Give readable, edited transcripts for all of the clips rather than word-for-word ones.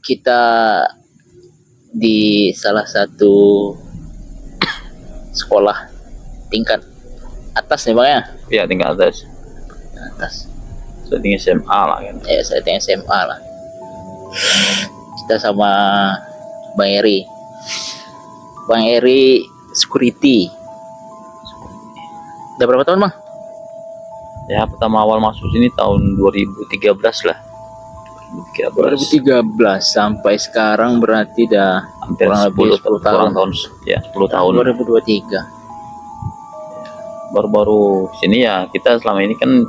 kita di salah satu sekolah tingkat atas nih bang ya. Ya, tingkat atas. Setting SMA lah kan. Saya SMA lah. Kita sama Bang Eri. Bang Eri security. Udah berapa tahun bang? Ya, pertama awal masuk sini tahun 2013 lah. 2013 sampai sekarang berarti dah Hampir kurang lebih 10 tahun. Ya, 10 tahun. 2023. Baru-baru sini ya, kita selama ini kan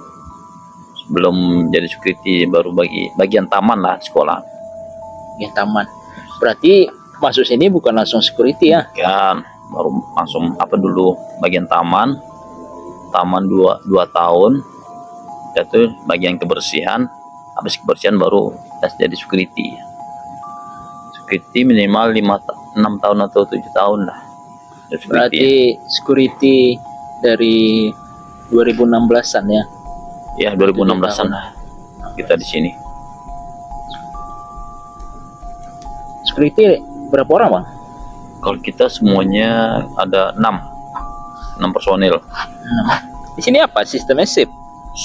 belum jadi security, baru bagian taman lah sekolah. Ya taman. Berarti masuk sini bukan langsung security ya? Kan, baru langsung dulu bagian taman 2 tahun. Itu bagian kebersihan. Habis kebersihan baru kita jadi security. Security minimal 6 tahun atau 7 tahun lah. Berarti security dari 2016-an ya? Ya, 2016-an lah kita di sini. Security berapa orang bang? Kalau kita semuanya ada 6 personil. Di sini apa sistemnya shift?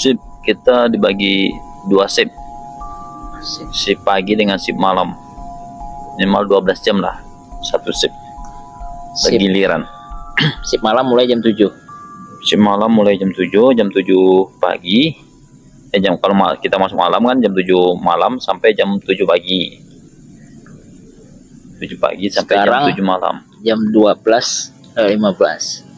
Shift kita dibagi 2 shift. Shift pagi dengan shift malam. Minimal 12 jam lah satu shift. Giliran. Shift malam mulai jam 7. Shift malam mulai jam 7 pagi. Kalau kita masuk malam kan jam 7 malam sampai jam 7 pagi. 7 pagi sampai Sekarang jam 7 malam. Jam 12.15.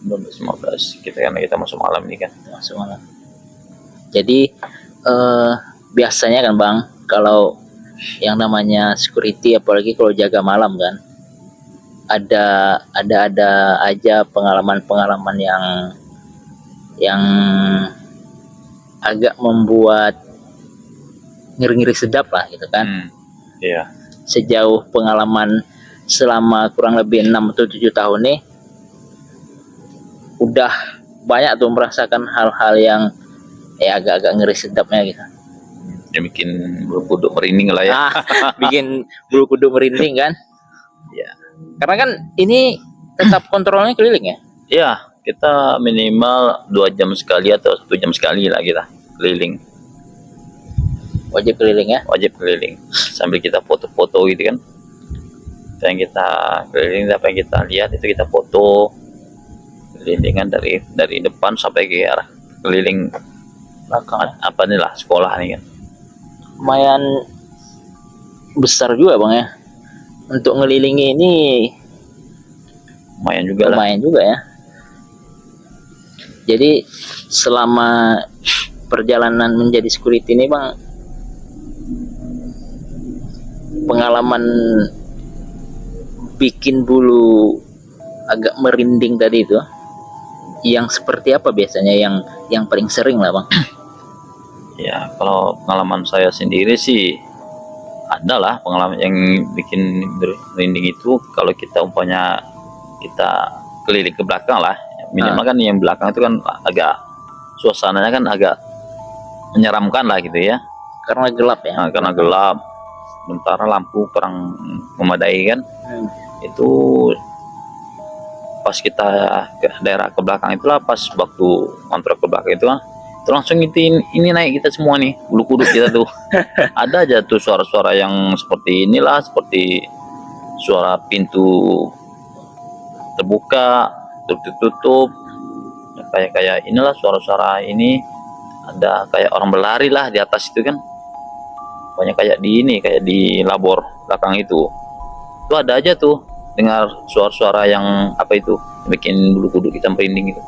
12.15 karena kita masuk malam ini kan. Masuk malam. Jadi biasanya kan bang, kalau yang namanya security apalagi kalau jaga malam kan, ada aja pengalaman yang agak membuat ngeri-ngeri sedap lah gitu kan. Iya. Sejauh pengalaman selama kurang lebih 6 atau 7 tahun nih, udah banyak tuh merasakan hal-hal yang agak-agak ngeri sedapnya gitu. Ya bikin bulu kuduk merinding lah ya. Bikin bulu kuduk merinding kan. Ya. Karena kan ini tetap kontrolnya keliling ya. Iya, kita minimal 2 jam sekali atau 1 jam sekali lah kita keliling. Wajib keliling ya. Wajib keliling. Sambil kita foto-foto gitu kan. Yang kita keliling, apa yang kita lihat itu kita foto. Kelilingan dari depan sampai ke arah keliling belakang sekolah nih kan. Lumayan besar juga bang ya untuk ngelilingi ini. Lumayan juga ya. Jadi selama perjalanan menjadi security ini bang, pengalaman bikin bulu agak merinding tadi itu yang seperti apa biasanya, yang paling sering lah bang? Ya, kalau pengalaman saya sendiri sih adalah pengalaman yang bikin merinding itu kalau kita umpamanya kita keliling ke belakang lah, minimal kan yang belakang itu kan agak suasananya kan agak menyeramkan lah gitu ya. Karena gelap ya. Nah, karena gelap, sementara lampu kurang memadai kan. Itu pas kita ke daerah ke belakang itulah, pas waktu kontrol ke belakang itu langsung ini naik kita semua nih, bulu kuduk kita tuh. Ada aja tuh suara-suara yang seperti inilah, seperti suara pintu terbuka, tutup, kayak inilah suara-suara ini. Ada kayak orang berlari lah di atas itu kan, banyak kayak di labor belakang itu ada aja tuh dengar suara-suara yang bikin bulu kuduk kita merinding itu.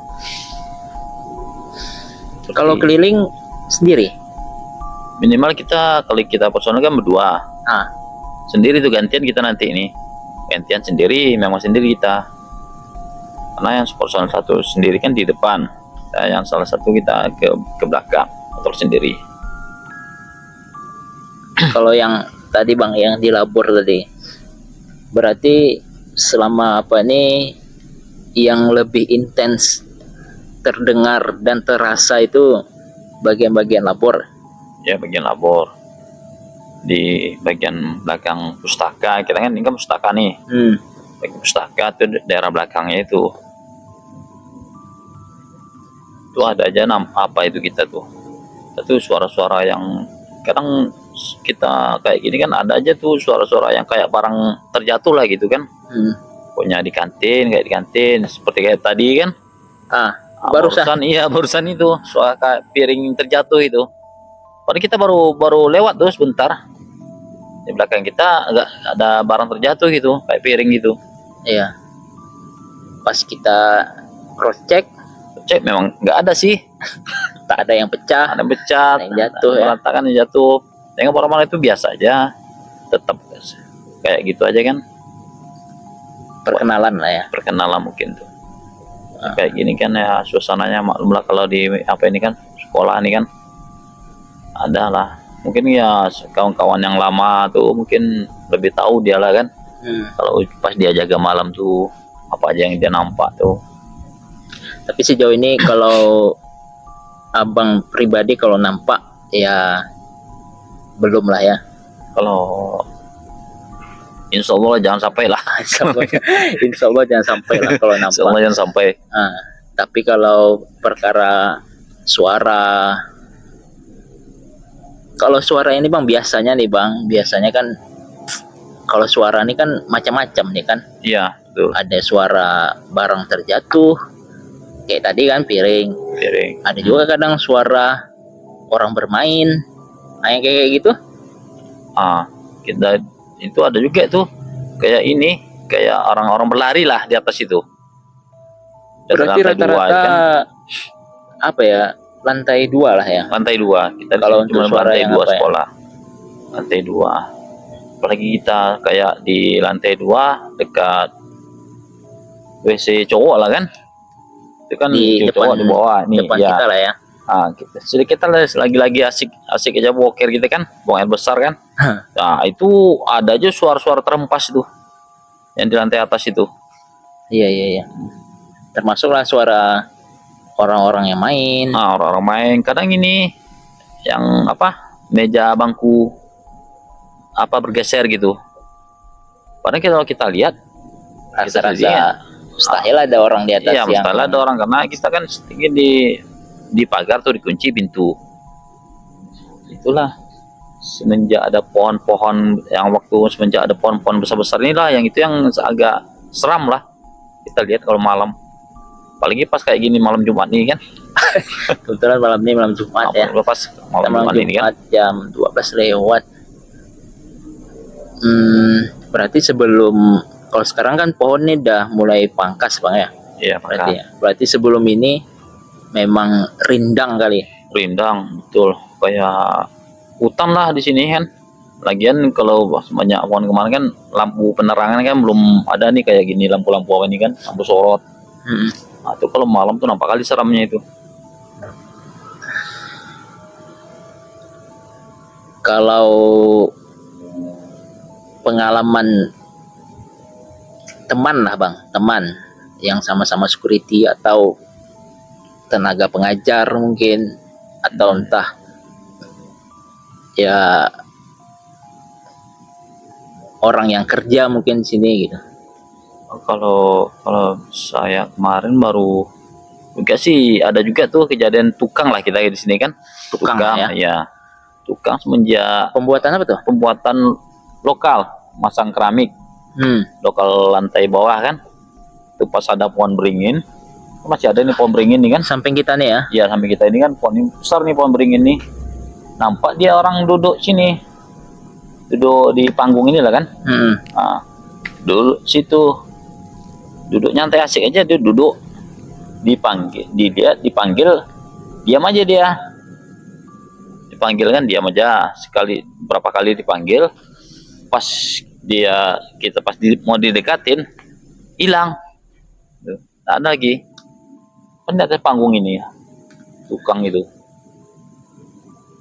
Kalau keliling sendiri? Minimal kalau kita personal kan berdua. Sendiri tuh gantian kita nanti ini. Gantian sendiri, memang sendiri kita. Karena yang personal satu sendiri kan di depan. Yang salah satu kita ke belakang, motor sendiri. Kalau yang tadi bang, yang di labor tadi, berarti selama yang lebih intens terdengar dan terasa itu bagian-bagian labor. Ya, bagian labor. Di bagian belakang pustaka, kita kan ini kan pustaka nih. Bagian pustaka itu daerah belakangnya itu. Itu ada aja apa itu kita tuh. Itu suara-suara yang kadang kita kayak gini kan ada aja tuh suara-suara yang kayak barang terjatuh lah gitu kan. Pokoknya di kantin, kayak di kantin seperti kayak tadi kan. Barusan Barusan itu suara kayak piring terjatuh itu. Padahal kita baru lewat tuh sebentar. Di belakang kita agak ada barang terjatuh gitu, kayak piring gitu. Iya. Pas kita cross check Memang nggak ada sih. tak ada yang pecah, Ada pecah, yang jatuh ya. berantakan yang jatuh. Tengok orang-orang itu biasa aja. Tetap kayak gitu aja kan. Perkenalan lah ya. Perkenalan mungkin tuh. Kayak gini kan ya suasananya maklum lah kalau di apa ini kan sekolah ini kan ada lah. Mungkin ya kawan-kawan yang lama tuh mungkin lebih tahu dia lah kan. Kalau pas dia jaga malam tuh apa aja yang dia nampak tuh. Tapi sejauh ini kalau abang pribadi kalau nampak ya belum lah ya. Kalau insya Allah jangan sampai lah. Insya Allah jangan sampai lah kalau Insya Allah nampak. jangan sampai. Tapi kalau perkara suara, kalau suara ini bang biasanya nih bang, biasanya kan kalau suara ini kan macam-macam nih kan. Iya betul. Ada suara barang terjatuh, kayak tadi kan piring. Ada juga kadang suara orang bermain, yang kayak gitu. Kita itu ada juga tuh kayak ini, kayak orang-orang berlari lah di atas itu. Berarti Lantai dua, rata-rata kan? apa ya, lantai 2 lah ya. Lantai 2 kita Kalau cuma untuk suara lantai yang 2 apa ya? sekolah. Lantai 2. Apalagi kita kayak di lantai 2 dekat WC cowok lah kan. Itu kan Di WC cowok depan- di bawah nih Depan ya. kita lah ya. Sedikit kita lagi asik aja boker gitu kan, buang air besar kan. Nah itu ada aja suara-suara terempas itu yang di lantai atas itu. Iya. Termasuklah suara orang-orang yang main. Orang-orang main kadang ini yang apa, meja bangku apa bergeser gitu. Padahal kalau kita lihat Rasa-rasa mustahil ada orang di atas iya, yang mustahil ada orang karena kita kan tinggi di pagar tuh dikunci pintu. Itulah semenjak ada pohon-pohon yang semenjak ada pohon-pohon besar-besar inilah yang itu yang agak seram lah kita lihat kalau malam. Apalagi pas kayak gini malam Jumat nih kan. kebetulan malam ini malam Jumat ya. Pas malam Malam Jumat ini kan. Jumat jam 12 lewat. Berarti sebelum, kalau sekarang kan pohonnya udah mulai pangkas bang ya. Iya, Berarti ya. Berarti sebelum ini memang rindang kali. rindang betul, kayak hutan lah di sini kan. Lagian kalau banyak pohon kemarin kan lampu penerangan kan belum ada nih kayak gini, lampu-lampu apa ini kan, lampu sorot. Nah, itu kalau malam tuh nampak kali seramnya itu. Kalau pengalaman teman lah bang, teman yang sama-sama security atau tenaga pengajar mungkin, atau entah ya orang yang kerja mungkin di sini gitu. Kalau saya kemarin baru juga sih ada juga tuh kejadian tukang lah kita di sini kan. Tukang ya? Tukang semenjak Pembuatan apa tuh? pembuatan lokal, masang keramik lokal lantai bawah kan. Itu pas ada pohon beringin, masih ada nih pohon beringin nih kan. Samping kita nih ya. Ya sampai kita ini kan pohon ini besar nih, pohon beringin nih. Nampak dia orang duduk sini, duduk di panggung ini lah kan. Nah, duduk situ, duduk nyantai asik aja, dia duduk dipanggil, dipanggil diam aja dia, dipanggil kan diam aja. Berapa kali dipanggil, pas kita mau didekatin hilang, tak ada lagi. Kan ada panggung ini ya, tukang itu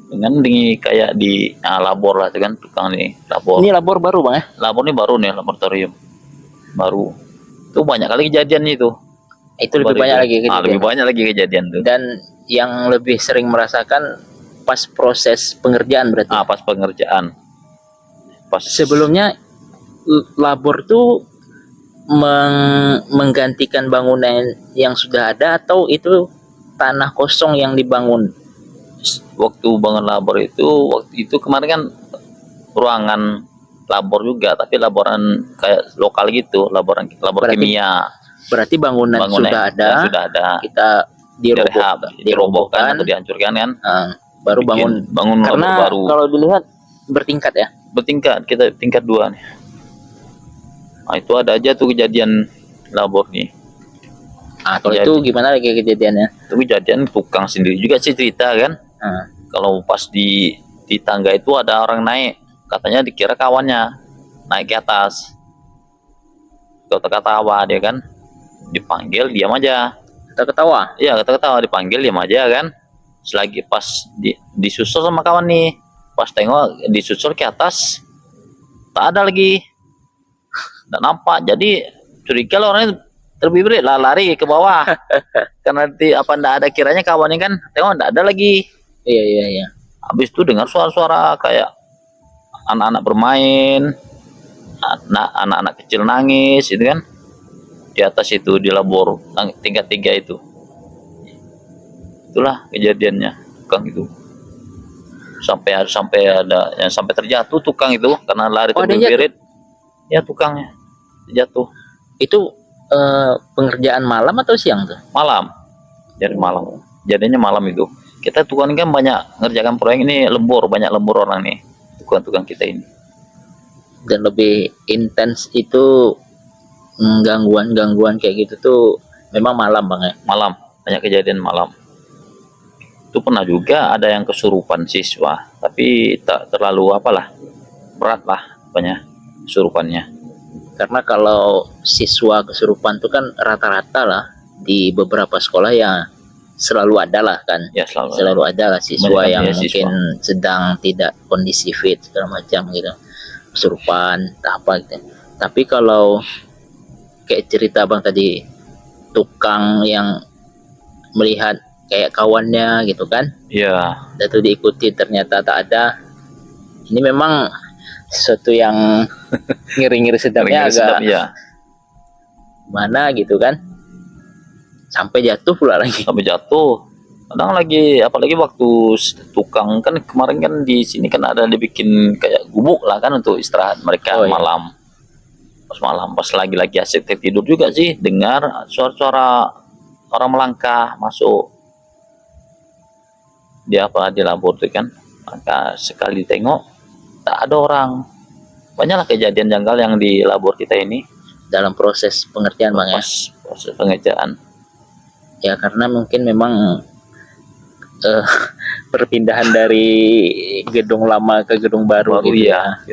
dengan kayak di labor lah itu kan, tukang nih labor. Ini labor baru bang ya? Labor ini baru nih, laboratorium baru. Itu banyak kali kejadian itu. Itu lebih banyak lagi kejadian. Lebih banyak lagi kejadian tuh. Dan yang lebih sering merasakan pas proses pengerjaan berarti. Pas pengerjaan. Pas Sebelumnya labor tuh menggantikan bangunan yang sudah ada atau itu tanah kosong yang dibangun? waktu bangun labor itu, waktu itu kemarin kan ruangan labor juga, tapi laboran kayak lokal gitu, labor Berarti- kimia. Berarti bangunan sudah ada, yang sudah ada, kita direhab, dirobohkan dirobohkan, atau dihancurkan kan. baru Bikin- bangun. bangun Karena labor baru. kalau dilihat bertingkat ya. Bertingkat, kita tingkat 2 nih. Nah, itu ada aja tuh kejadian labor nih. Kalau itu gimana lagi kejadiannya? Itu kejadian tukang sendiri juga sih cerita kan. Kalau pas di tangga itu ada orang naik, katanya dikira kawannya naik ke atas. Kata-katawa dia kan, dipanggil diam aja. Kita ketawa. Iya, kata-katawa, dipanggil diam aja kan. Selagi pas disusul sama kawan nih, pas tengok disusul ke atas, tak ada lagi, tak nampak. Jadi curiga lah orangnya, terbirit lah lari ke bawah. Karena ndak ada, kiranya kawannya kan tengok ndak ada lagi. Iya. Habis itu dengar suara-suara kayak anak-anak bermain, anak-anak kecil nangis itu kan, di atas itu, di labor tingkat 3 itu. Itulah kejadiannya tukang itu. Sampai ada yang sampai terjatuh tukang itu karena lari terbirit. Ya, tukangnya terjatuh. Itu pengerjaan malam atau siang tuh? Malam. Dari malam. Jadinya malam itu. Kita tukang kan banyak ngerjakan proyek ini, banyak lembur orang nih. Tukang-tukang kita ini. Dan lebih intens itu gangguan kayak gitu tuh memang malam Bang ya. Malam, banyak kejadian malam. Itu pernah juga ada yang kesurupan siswa, tapi tak terlalu berat lah banyak kesurupannya. Karena kalau siswa kesurupan tuh kan rata-rata lah di beberapa sekolah ya selalu ada lah kan. Ya, selalu ada lah siswa yang siswa. mungkin sedang tidak kondisi fit segala macam gitu, kesurupan apa gitu. Tapi kalau kayak cerita Bang tadi, tukang yang melihat kayak kawannya gitu kan, Iya. dan itu diikuti ternyata tak ada, ini memang sesuatu yang ngeri-ngiri sedapnya agak ya. mana gitu kan, sampai jatuh pula lagi. Sampai jatuh. Kadang lagi, apalagi waktu tukang kan kemarin kan di sini kan ada dibikin kayak gubuk lah kan untuk istirahat mereka. Iya. Malam. Pas lagi asik tidur juga sih, dengar suara-suara orang melangkah masuk di labor itu kan. Maka sekali tengok tak ada orang. Banyaklah kejadian janggal yang di labor kita ini dalam proses pengerjaan Bang ya. Proses pengerjaan. Ya karena mungkin memang perpindahan dari gedung lama ke gedung baru gitu ya.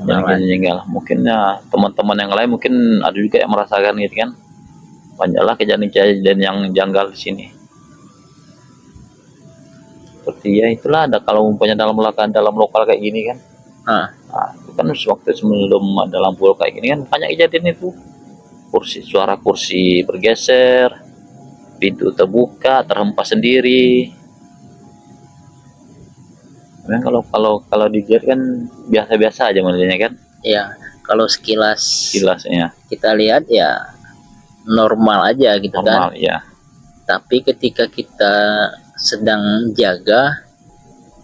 Janggal. Mungkin ya teman-teman yang lain mungkin ada juga yang merasakan gitu kan. Banyaklah kejadian yang janggal di sini. Seperti ya itulah, ada kalau umpamanya dalam lokal kayak gini kan. Nah, itu kan waktu sebelum ada lampu kayak gini kan banyak kejadian itu. Suara kursi bergeser, pintu terbuka, terhempas sendiri. Memang kalau dilihat kan biasa-biasa aja modelnya kan. Ya, kalau sekilasnya kita lihat ya normal aja gitu kan. Normal ya. Tapi ketika kita sedang jaga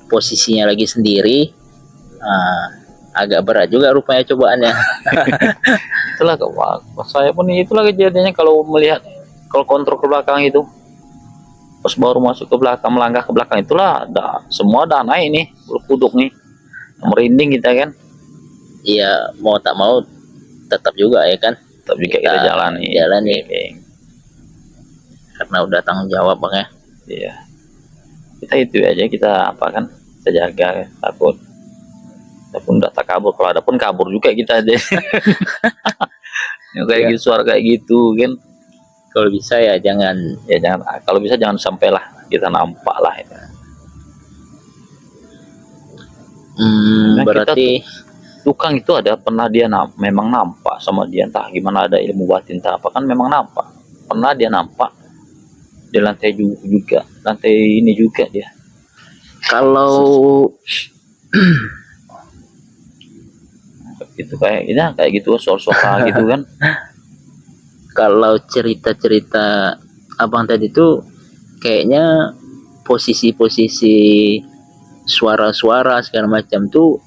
posisinya lagi sendiri, agak berat juga rupanya cobaannya. Itulah saya pun itulah kejadiannya kalau melihat, kalau kontrol ke belakang itu. Pas baru masuk ke belakang, melangkah ke belakang itulah semua udah naik nih, bulu kuduk nih, merinding kita kan. Iya, mau tak mau tetap juga ya kan, tetap juga kita jalani. Karena udah tanggung jawab Bang ya. Iya, kita itu aja, kita kita jaga, takut ataupun udah tak kabur. Kalau ada pun kabur juga kita aja. Kayak gitu, suara kayak gitu kan. Kalau bisa ya jangan, kalau bisa jangan sampailah kita nampak lah itu. Berarti tukang itu pernah dia memang nampak sama dia, entah gimana, ada ilmu batin entah apa kan, memang nampak. Pernah dia nampak di lantai juga, lantai ini juga dia. Kalau Gitu kayak gitu suara-suara gitu kan. kalau cerita-cerita abang tadi tuh kayaknya posisi-posisi suara-suara segala macam tuh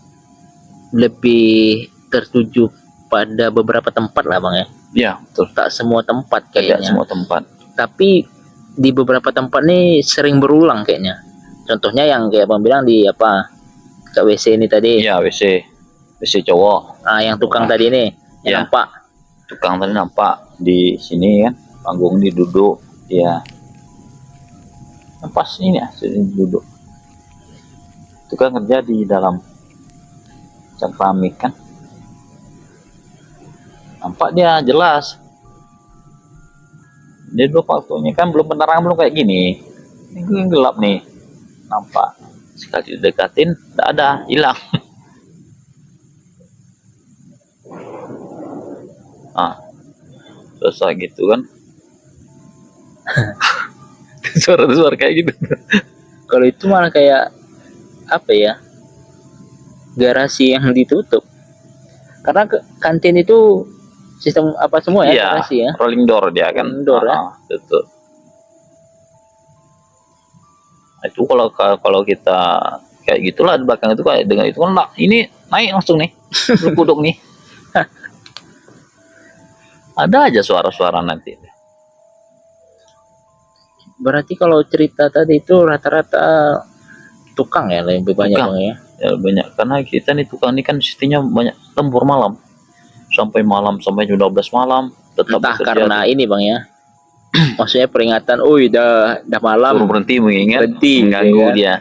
lebih tertuju pada beberapa tempat lah bang ya. Ya betul, Tak semua tempat tidak kayaknya. semua tempat. Tapi di beberapa tempat nih sering berulang kayaknya. Contohnya yang kayak abang bilang di apa, ke WC ini tadi. Iya, WC cowok. Yang tukang tadi nih yang Ya. nampak. Tukang tadi nampak di sini kan, panggung ini duduk, dia pas ini ya, sini duduk. Itu kan kerja di dalam cengkramik kan, nampak dia jelas. Dia dulu waktunya kan belum penerangan, belum kayak gini, ini gelap nih, nampak. Sekali didekatin, tidak ada, hilang. Selesai gitu kan. Suara kayak gitu. Kalau itu malah kayak apa ya, garasi yang ditutup. Karena kantin itu sistem apa semua ya, Iya, garasi ya. rolling door dia kan. Rolling door, ya. Betul. Nah, itu kalau kita kayak gitulah di belakang itu kayak dengan itu kan lah, ini naik langsung nih, duduk nih. Ada aja suara-suara nanti. Berarti kalau cerita tadi itu rata-rata tukang ya lebih banyak Tukang. bang ya. Ya banyak, karena kita nih tukang ini kan sistemnya banyak lembur malam sampai jam 12 malam tetap Entah bekerja. karena ini bang ya. Maksudnya peringatan, udah malam. Suruh berhenti mengingat, Berhenti, mengganggu ya. dia.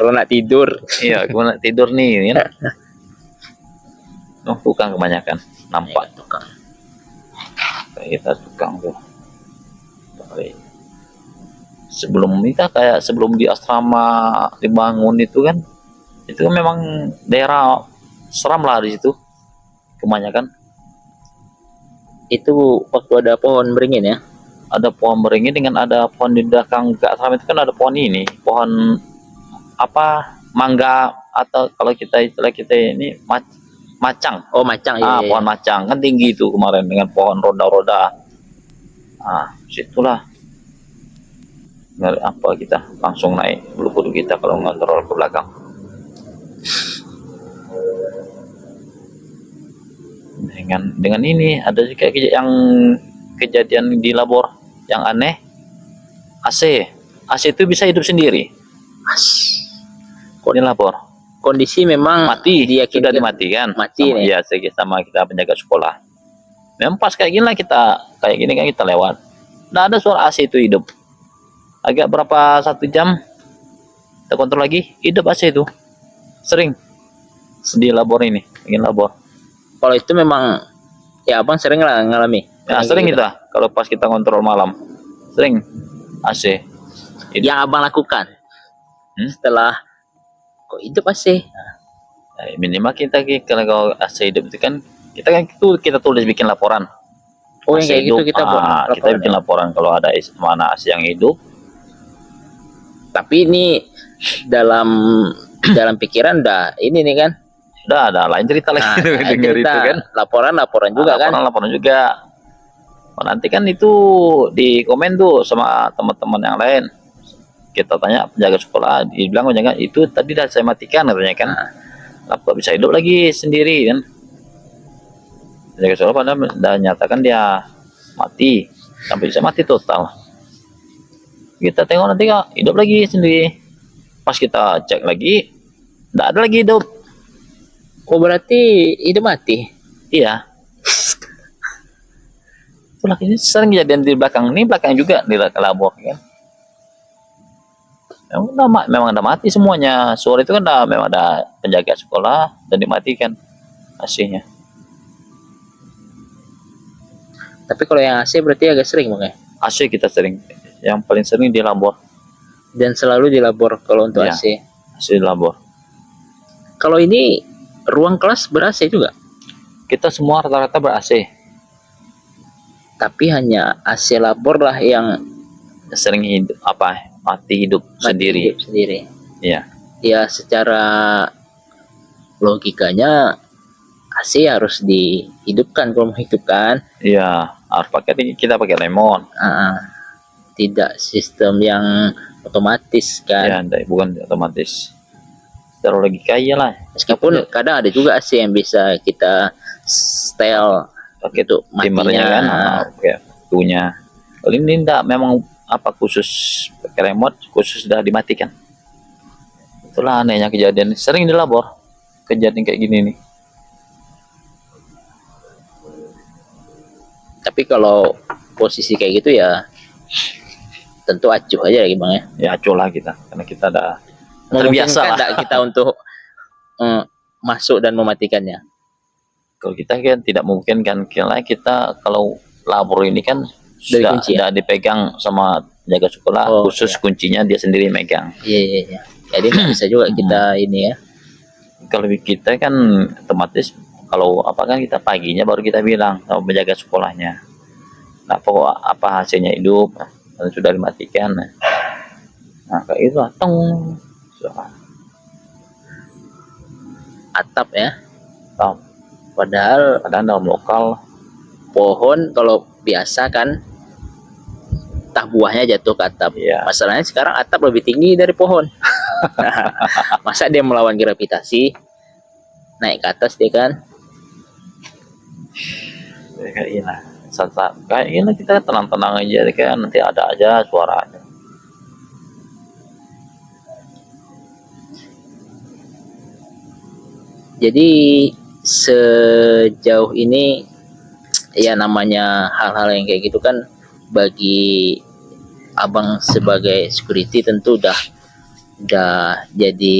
Kalau nak tidur. Iya, gimana tidur nih kan. Tukang kebanyakan nampak. Ya, tukang. Kayak kita tukang tuh. Sebelum kita kayak sebelum di asrama dibangun itu kan memang daerah seram lah di situ kebanyakan. Itu waktu ada pohon beringin ya. Ada pohon beringin dengan ada pohon di belakang ke asrama itu kan ada pohon ini, pohon apa, mangga, atau kalau istilah kita ini macang. Oh macang ya. Pohon macang kan tinggi itu kemarin dengan pohon roda-roda. Situlah apa kita langsung naik bulu kudu kita kalau ngontrol ke belakang. Dengan ini ada juga yang kejadian di labor yang aneh. AC itu bisa hidup sendiri. Kok di labor Kondisi memang mati, sudah dimatikan. Mati nih. Ya, sama kita penjaga sekolah. Memang pas kayak gini lah kita kayak gini kan kita lewat. Nggak ada suara AC itu hidup. Agak berapa 1 jam kita kontrol lagi, hidup AC itu. Sering di labor ini, ingin labor. Kalau itu memang ya abang sering lah ngalami. Nah, sering kita kalau pas kita kontrol malam, sering AC. Yang abang lakukan setelah kok hidup AC. Minimal kita kalau AC hidup itu kan kita tulis bikin laporan. Oh yang kayak gitu kita buat kita bikin laporan kalau ada mana AC yang hidup. Tapi ini dalam pikiran dah ini nih kan. Udah ada lain cerita lagi dengar itu kan. Laporan juga kan. Laporan juga. Nanti kan itu di komen tuh sama teman-teman yang lain. Kita tanya penjaga sekolah, dibilang jangan itu tadi dah saya matikan katanya kan. Kok bisa hidup lagi sendiri kan. Penjaga sekolah pada udah nyatakan dia mati, sampai bisa mati total. Kita tengok nanti hidup lagi sendiri. Pas kita cek lagi, tidak ada lagi hidup. Oh berarti hidup mati? Iya. Itulah ini sering kejadian di belakang. Ini belakang juga di labor kan. Memang udah mati semuanya. Suara itu kan memang ada penjaga sekolah dan dimatikan AC-nya. Tapi kalau yang AC berarti agak sering bang ya? AC kita sering. Yang paling sering di labor. Dan selalu di labor kalau untuk ya, AC? AC di labor. Kalau ini ruang kelas ber-AC juga? Kita semua rata-rata ber-AC. Tapi hanya AC labor lah yang sering mati hidup sendiri. Hidup sendiri. Iya. Ya secara logikanya AC harus dihidupkan kalau mau hidupkan. Iya, harus kita pakai lemon. Tidak sistem yang otomatis Ya, kan. bukan otomatis. Secara logika iyalah. Meskipun kadang ada juga AC yang bisa kita setel Pakai untuk timernya kan, matinya. pakai punya. Kalau ini enggak, memang apa khusus pakai remote, khusus sudah dimatikan. Itulah anehnya kejadian. Sering di labor kejadian kayak gini nih. Tapi kalau posisi kayak gitu ya tentu acuh aja ya Bang ya. Ya acuh lah kita, karena kita udah terbiasa lah. Memungkinkan kita untuk masuk dan mematikannya. Kalau kita kan tidak mungkin kan, kita kalau labor ini kan Dari sudah, kunci ya? dipegang sama jaga sekolah, khusus kuncinya dia sendiri megang. Iya. Jadi nggak bisa juga kita ini ya. Kalau kita kan otomatis kalau apa kan kita paginya baru kita bilang sama penjaga sekolahnya. Nah, apa hasilnya hidup dan sudah dimatikan. Nah, kayak itu tong. Atap ya. Atap. Padahal dalam lokal pohon kalau biasa kan entah buahnya jatuh ke atap. Iya. Masalahnya sekarang atap lebih tinggi dari pohon. Masa dia melawan gravitasi naik ke atas dia kan? Kayak ini kita tenang-tenang aja kan, nanti ada aja suaranya. Jadi sejauh ini ya namanya hal-hal yang kayak gitu kan bagi abang sebagai security tentu udah jadi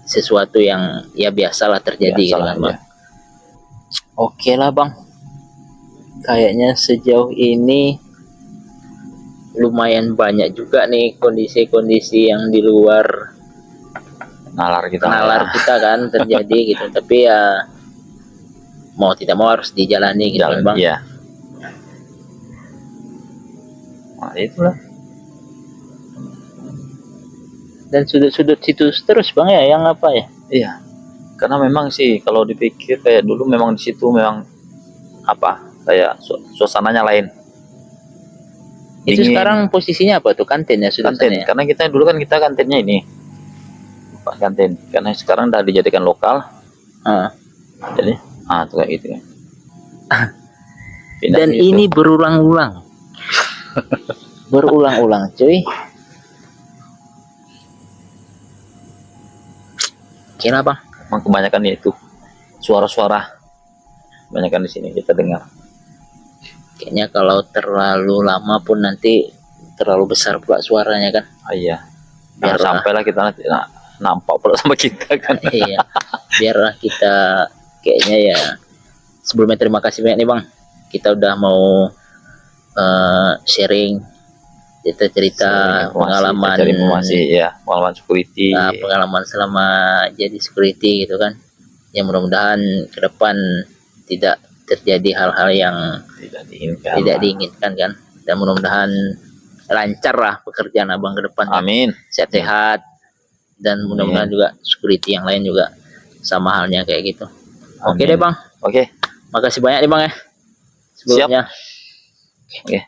sesuatu yang ya biasalah terjadi gitu kan Bang. Oke lah Bang, kayaknya sejauh ini lumayan banyak juga nih kondisi-kondisi yang di luar nalar kita kan terjadi gitu, tapi ya mau tidak mau harus dijalani gitu kan Bang. Iya. Nah, itulah. Dan sudut-sudut situ terus Bang ya yang apa ya? Iya. Karena memang sih kalau dipikir kayak dulu memang di situ memang apa kayak suasananya lain. Itu sekarang posisinya apa tuh, kantin ya sudah kantin ya? Karena kita dulu kan kita kantinnya ini Pak kantin, karena sekarang udah dijadikan lokal. Jadi tuh kayak gitu kan. Dan gitu. Ini berulang-ulang. Berulang-ulang cuy. Kira Bang, emang kebanyakan itu suara-suara kebanyakan di sini kita dengar. Kayaknya kalau terlalu lama pun nanti terlalu besar pula suaranya kan. Iya. Biar sampailah kita nanti nampak pula sama kita kan. Iya. Biarlah kita kayaknya ya. Sebelumnya terima kasih banyak nih Bang. Kita udah mau sharing cerita pengalaman pengalaman security. Pengalaman selama jadi security gitu kan. Yang mudah-mudahan ke depan tidak terjadi hal-hal yang tidak diinginkan kan, dan mudah-mudahan lancar lah pekerjaan abang ke depan. Amin. Sehat-sehat dan mudah-mudahan juga security yang lain juga sama halnya kayak gitu. Oke deh Bang. Oke. Makasih banyak nih Bang ya sebelumnya. Siap. Oke.